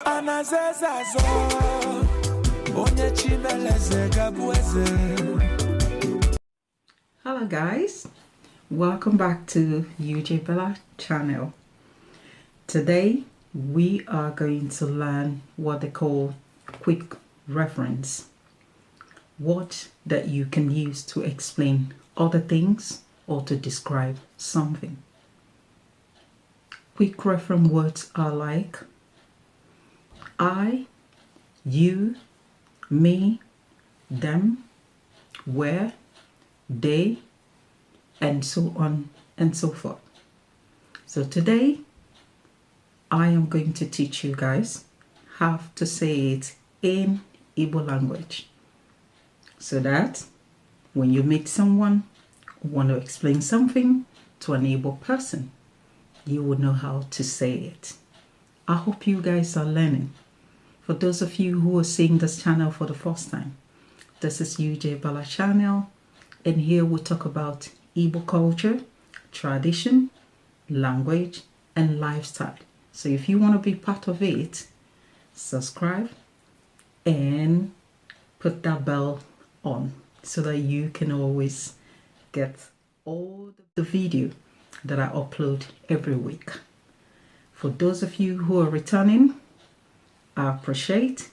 Hello guys, welcome back to Untitled channel. Today we are going to learn what they call quick reference. What that you can use to explain other things or to describe something. Quick reference words are like I, you, me, them, where, they, and so on and so forth. So today I am going to teach you guys how to say it in Igbo language, so that when you meet someone who want to explain something to an Igbo person, you will know how to say it. I hope you guys are learning. For those of you who are seeing this channel for the first time, this is Untitled channel, and here we talk about Igbo culture, tradition, language, and lifestyle. So if you want to be part of it, subscribe and put that bell on so that you can always get all the video that I upload every week. For those of you who are returning, I appreciate,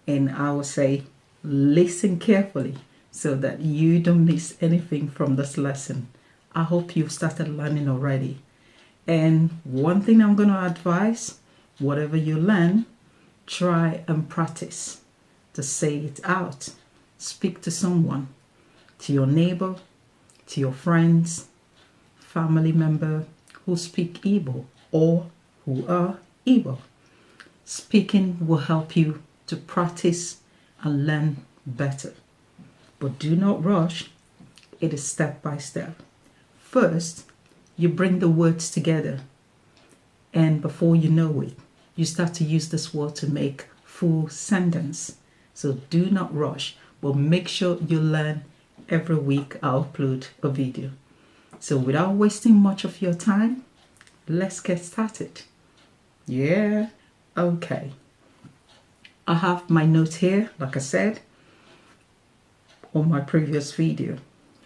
and I will say listen carefully so that you don't miss anything from this lesson. I hope you've started learning already. And one thing I'm going to advise, whatever you learn, try and practice to say it out. Speak to someone, to your neighbor, to your friends, family member who speak Igbo or who are Igbo. Speaking will help you to practice and learn better. But do not rush. It is step by step. First, you bring the words together, and before you know it, you start to use this word to make full sentence. So do not rush, but make sure you learn. Every week I upload a video. So without wasting much of your time, let's get started. Yeah, okay. I have my notes here, like I said, on my previous video.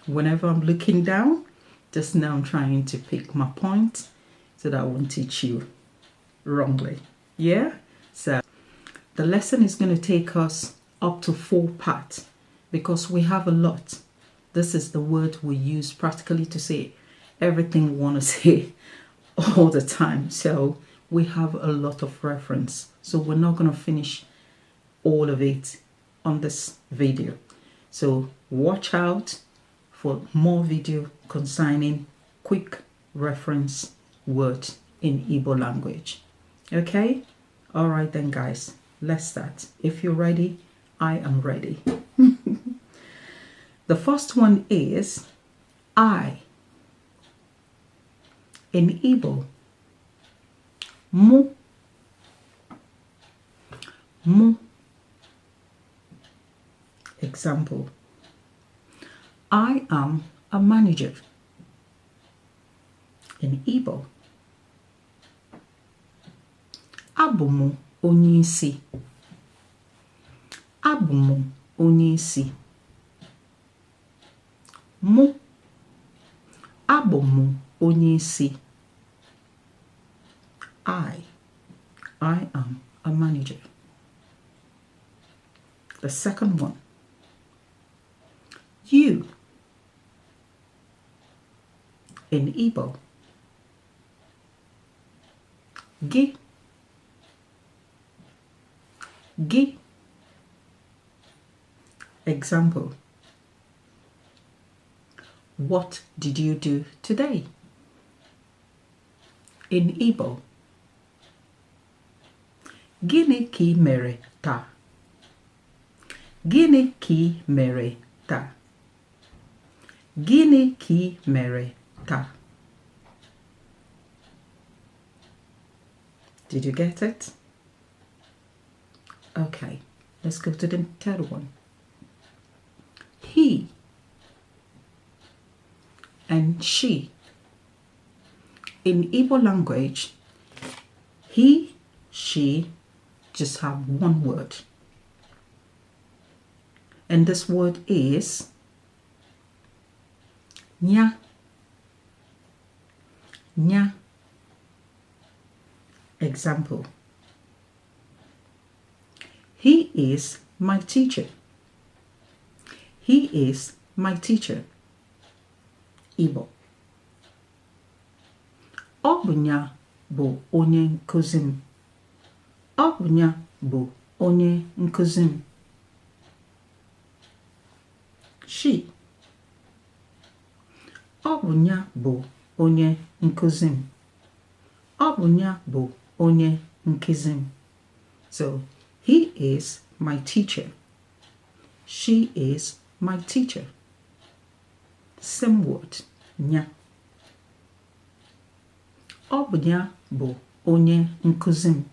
Whenever I'm looking down, just now I'm trying to pick my point so that I won't teach you wrongly. Yeah? So the lesson is going to take us up to 4 parts because we have a lot. This is the word we use practically to say everything we want to say all the time. So we have a lot of reference. So we're not going to finish all of it on this video. So watch out for more video concerning quick reference words in Igbo language. Okay? All right then guys, let's start. If you're ready, I am ready. The first one is I. In Igbo, mu. Mu. Example, I am a manager. In Igbo, Abumu onyeisi. Abumu onyeisi. Mu. Abumu onyeisi. I am a manager. The second one, you. In Igbo, gi. Gi. Example, what did you do today? In Igbo, gịnị ka ị mere taa? Gịnị ka ị mere taa? Gịnị ka ị mere taa? Did you get it? Okay, let's go to the third one. He and she. In Igbo language, he, she, just have one word. And this word is nya. Nya. Example. He is my teacher. He is my teacher. Igbo. Ọ bụ ya bụ onye nkuzi m. Ọ bụ ya bụ onye nkuzi m. She. Ọ bụ ya bụ onye nkuzi m. Ọ bụ ya bụ onye nkuzi m. So, he is my teacher. She is my teacher. Same word, nya. Ọ bụ ya bụ onye nkuzi m.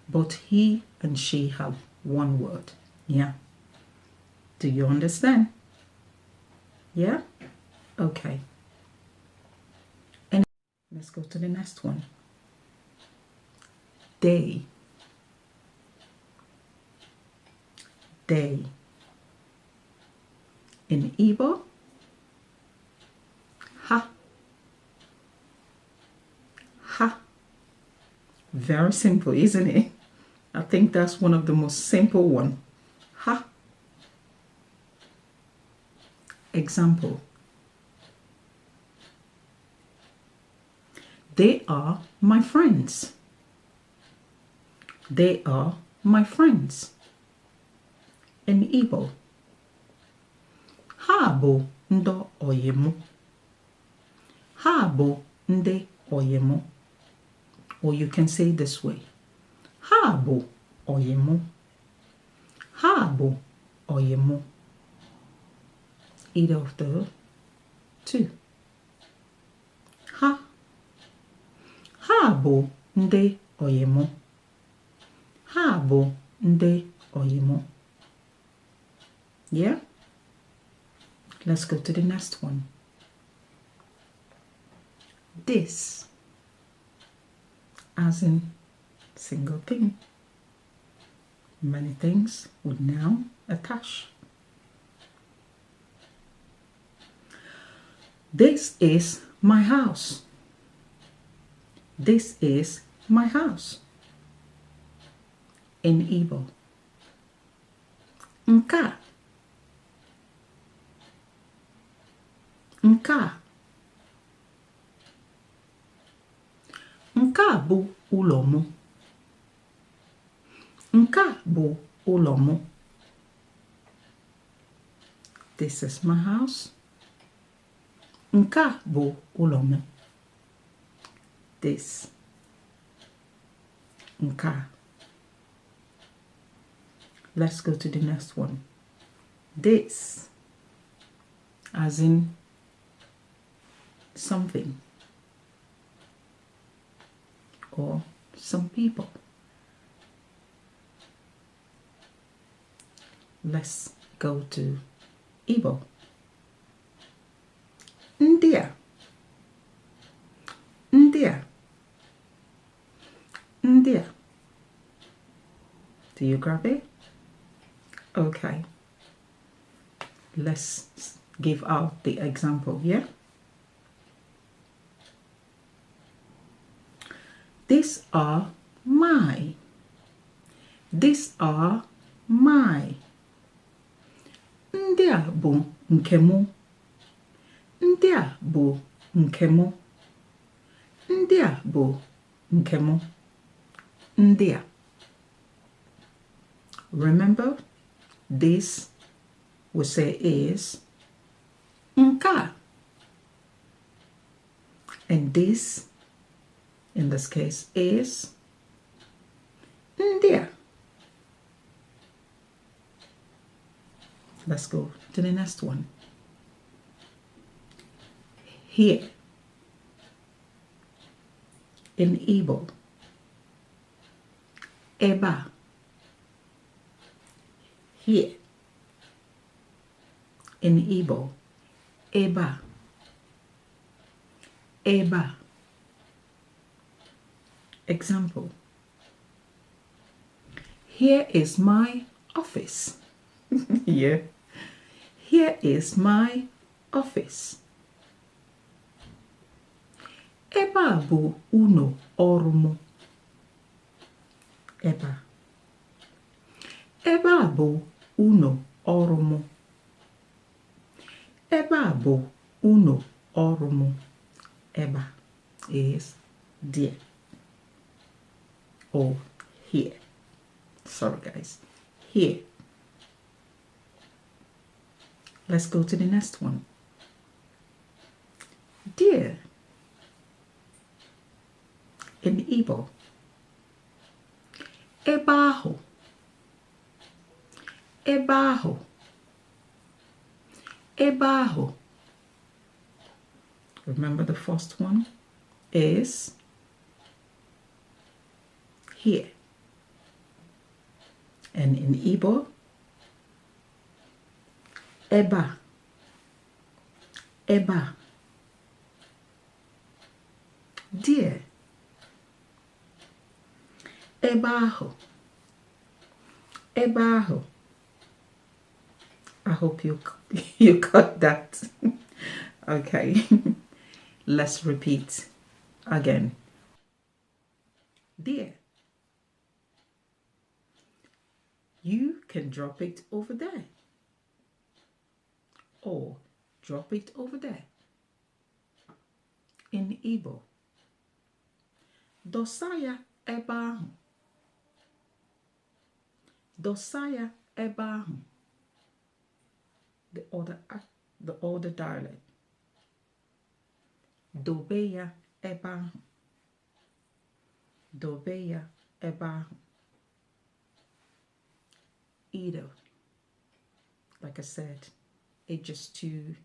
But he and she have one word, nya. Do you understand? Yeah? Okay. And let's go to the next one. Day. Day. In Igbo, ha. Ha. Very simple, isn't it? I think that's one of the most simple one. Ha. Example. They are my friends. They are my friends. In Igbo, ha bụ ndị oyi mụ. Ha bụ ndị oyi mụ. Or you can say this way. Ha bụ oyi mụ. Ha bụ oyi mụ. Either of the two. Ha. Ha bụ ndị oyi mụ. Ha bụ ndị oyi mụ. Yeah? Let's go to the next one. This. As in single thing. Many things with noun attached. This is my house. This is my house. In Igbo. Nka. Nka. Nka bụ ụlọ mụ. Nka bụ ụlọ mụ. This is my house. Nka bụ ụlọ mụ. This. Nka. Let's go to the next one. This. As in something. Or some people. Let's go to Igbo. Nidia. Nidia. Nidia. Do you grab it? Okay. Let's give out the example, yeah? These are my. These are my. Ndị a bụ nke mụ. Ndị a bụ nke mụ. Ndị a bụ nke mụ. Ndị a. Remember, this we say is nka. And this, in this case, is Nidia. Let's go to the next one. Here. In Igbo. Eba. Here. In Igbo. Eba. Eba. Example. Here is my office. Yeah. Here is my office. Ebe a bụ ụlọ ọrụ m. Ebe a. Ebe a bụ ụlọ ọrụ m. Ebe a bụ ụlọ ọrụ m. Ebe a is there or here. Sorry guys. Here. Let's go to the next one. Dear. In Igbo. Ebe ahụ. Ebe ahụ. Ebe ahụ. Remember the first one is here. And in Igbo, eba, eba. Dear. Ebe ahụ. Ebe ahụ. I hope you got that. Okay. Let's repeat again. Dear. You can drop it over there. Or drop it over there. In Igbo. Dosaya ebe ahụ. Dosaya ebe ahụ. The other dialect. Dobe ya ebe ahụ. Dobe ya ebe ahụ. Either. Like I said, it's just two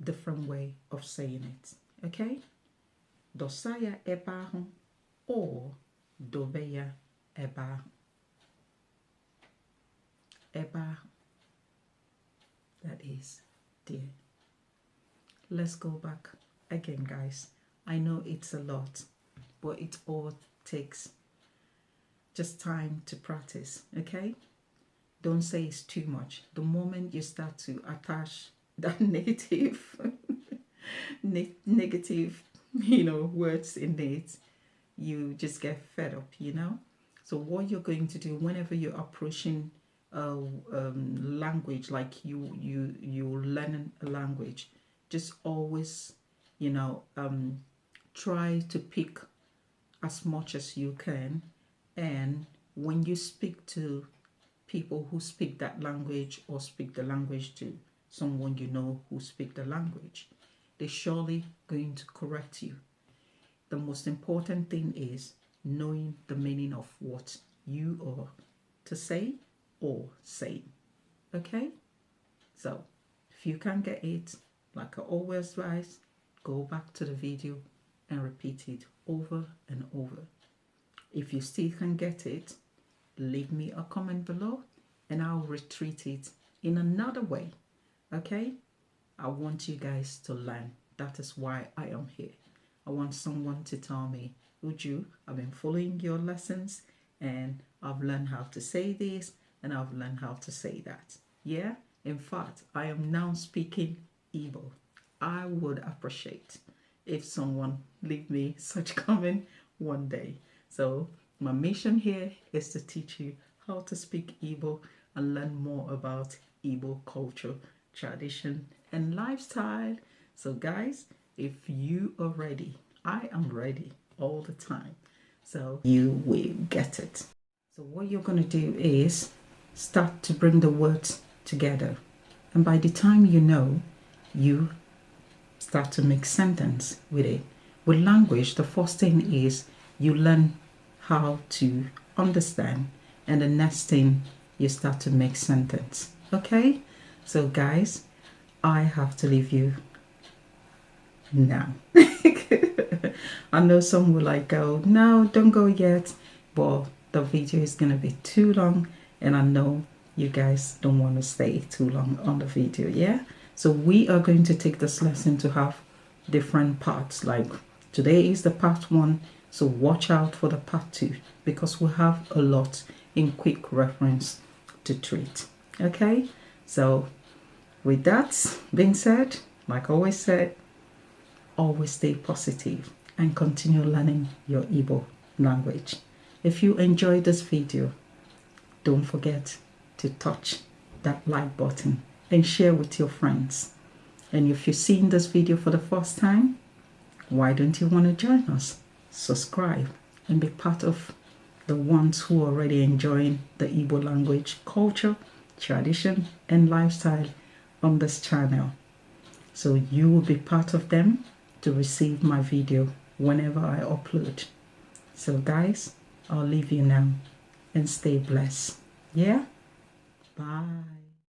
different way of saying it. Okay? Dosaya ebe ahụ or dobe ya ebe ahụ. Ebe ahụ. That is dear. Let's go back again, guys. I know it's a lot, but it all takes just time to practice, okay? Don't say it's too much. The moment you start to attach that negative words in it, you just get fed up, So what you're going to do whenever you're approaching language, like you're learning a language, just always try to pick as much as you can, and when you speak to people who speak that language or speak the language to someone who speak the language, they're surely going to correct you. The most important thing is knowing the meaning of what you are to say or saying. Okay? So if you can't get it, like I always advise, go back to the video and repeat it over and over. If you still can get it, leave me a comment below and I'll retreat it in another way. Okay? I want you guys to learn. That is why I am here. I want someone to tell me, Uju, I've been following your lessons and I've learned how to say this and I've learned how to say that. Yeah? In fact, I am now speaking Igbo. I would appreciate if someone leave me such comment one day. So my mission here is to teach you how to speak Igbo and learn more about Igbo culture, tradition, and lifestyle. So guys, if you are ready, I am ready all the time. So you will get it. So what you're going to do is start to bring the words together. And by the time you start to make sentence with it. With language, the first thing is you learn how to understand, and the next thing you start to make sentence. Okay? So guys, I have to leave you now. I know some will go, no, don't go yet, but the video is going to be too long, and I know you guys don't want to stay too long on the video. Yeah? So we are going to take this lesson to have different parts. Like today is the part 1. So watch out for the part 2 because we have a lot in quick reference to treat. Okay, so with that being said, like I always said, always stay positive and continue learning your Igbo language. If you enjoyed this video, don't forget to touch that like button and share with your friends. And if you're seeing this video for the first time, why don't you want to join us? Subscribe and be part of the ones who are already enjoying the Igbo language, culture, tradition, and lifestyle on this channel. So you will be part of them to receive my video whenever I upload. So guys, I'll leave you now and stay blessed. Yeah? Bye.